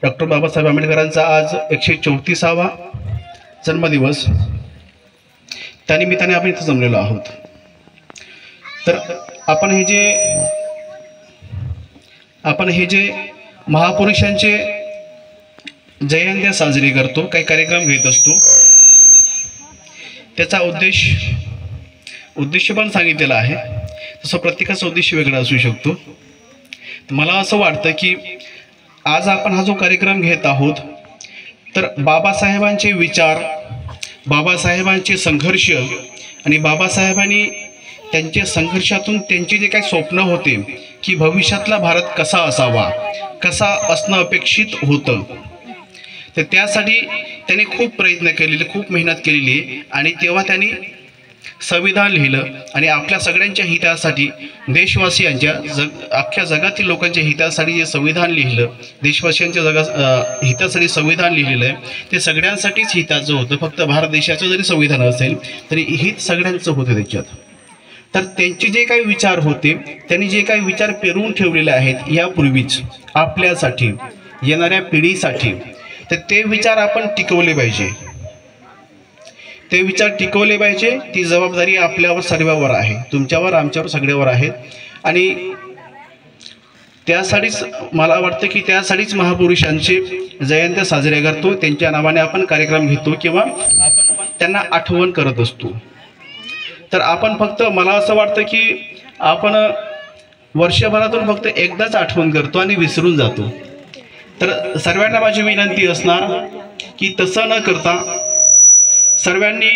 Doctor Babasaheb आंबेडकरांचा आज 134वा जन्मदिवस, त्यानिमित्ताने आपण इथं जमलेलो आहोत। तर आपण हे जे महापुरुषांचे जयंती साजरी करतो, काही कार्यक्रम घेत असतो, त्याचा उद्देश पण सांगितलेला आहे। तसं प्रत्येकाचा उद्देश वेगळा असू शकतो। मला असं वाटतं की आज आपण हा जो कार्यक्रम घेत आहोत, तर बाबासाहेबांचे विचार, बाबासाहेबांचे संघर्ष आणि बाबासाहेबांनी त्यांच्या संघर्षातून त्यांचे जे काही स्वप्न होते की भविष्यातला भारत कसा असावा, कसा असणं अपेक्षित होतं, तर त्यासाठी त्यांनी खूप प्रयत्न केलेले, खूप मेहनत केलेली आणि तेव्हा त्यांनी संविधान लिहिलं आणि आपल्या सगळ्यांच्या हितासाठी, देशवासियांच्या अख्ख्या जगातील लोकांच्या हितासाठी जे संविधान लिहिलं, देशवासियांच्या हितासाठी संविधान लिहिलेलं आहे, ते सगळ्यांसाठीच हिताचं होतं। फक्त भारत देशाचं जरी संविधान असेल तरी हित सगळ्यांचं होतं त्याच्यात। तर त्यांचे जे काही विचार होते, त्यांनी जे काही विचार पेरून ठेवलेले आहेत यापूर्वीच आपल्यासाठी, येणाऱ्या पिढीसाठी, तर ते विचार आपण टिकवले पाहिजे, ते विचार टिकवले पाहिजे। ती जबाबदारी आपल्यावर सर्वांवर आहे, तुमच्यावर, आमच्यावर, सगळ्यावर आहे। आणि त्यासाठीच मला वाटतं की त्यासाठीच महापुरुषांची जयंती साजरी करतो, त्यांच्या नावाने आपण कार्यक्रम घेतो किंवा आपण त्यांना आठवण करत असतो। तर आपण फक्त, मला असं वाटतं की आपण वर्षभरातून फक्त एकदाच आठवण करतो आणि विसरून जातो। तर सर्वांना माझी विनंती असणार की तसं न करता सर्वांनी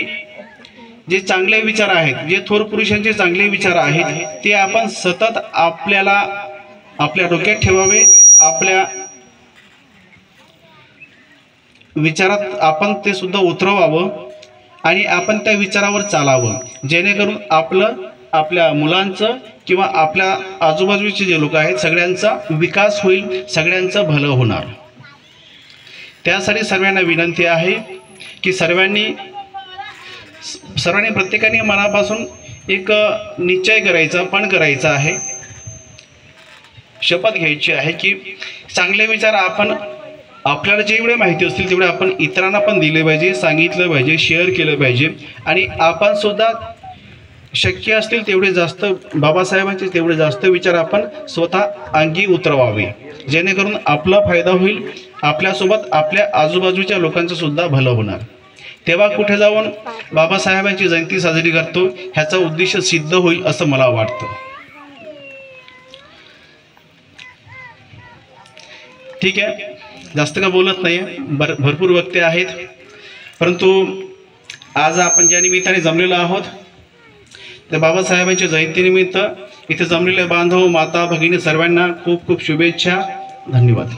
जे चांगले विचार आहेत, जे थोर पुरुषांचे चांगले विचार आहेत, ते आपण सतत आपल्या डोक्यात ठेवावे, आपल्या विचारात आपण ते सुद्धा उतरवावं आणि आपण त्या विचारावर चालावं, जेणेकरून आपल्या मुलांचं किंवा आपल्या आजूबाजूचे जे लोक आहेत सगळ्यांचा विकास होईल, सगळ्यांचं भलं होणार। त्यासाठी सर्वांना विनंती आहे की सर्वांनी प्रत्येकाने मनापासून एक निश्चय करायचा, पण करायचा आहे, शपथ घ्यायची आहे की चांगले विचार आपण, आपल्याला जेवढे माहिती असतील तेवढे आपण इतरांना पण दिले पाहिजे, सांगितलं पाहिजे, शेअर केलं पाहिजे आणि आपण सुद्धा शक्य असतील तेवढे जास्त बाबासाहेबांचे तेवढे जास्त विचार आपण स्वतः अंगी उतरवावे, जेणेकरून आपला फायदा होईल, आपल्यासोबत आपल्या आजूबाजूच्या लोकांचं सुद्धा भलं होणार। तेव्हा कुठे जाऊन बाबासाहेबांची जयंती साजरी करतो ह्याचा उद्देश सिद्ध होईल असं मला वाटतं। ठीक आहे, जास्त का बोलत नाही, भरपूर वक्ते आहेत, परंतु आज आपण ज्या निमित्ताने जमलेलो आहोत त्या बाबासाहेबांच्या जयंतीनिमित्त इथे जमलेले बांधव, माता, भगिनी सर्वांना खूप खूप शुभेच्छा। धन्यवाद।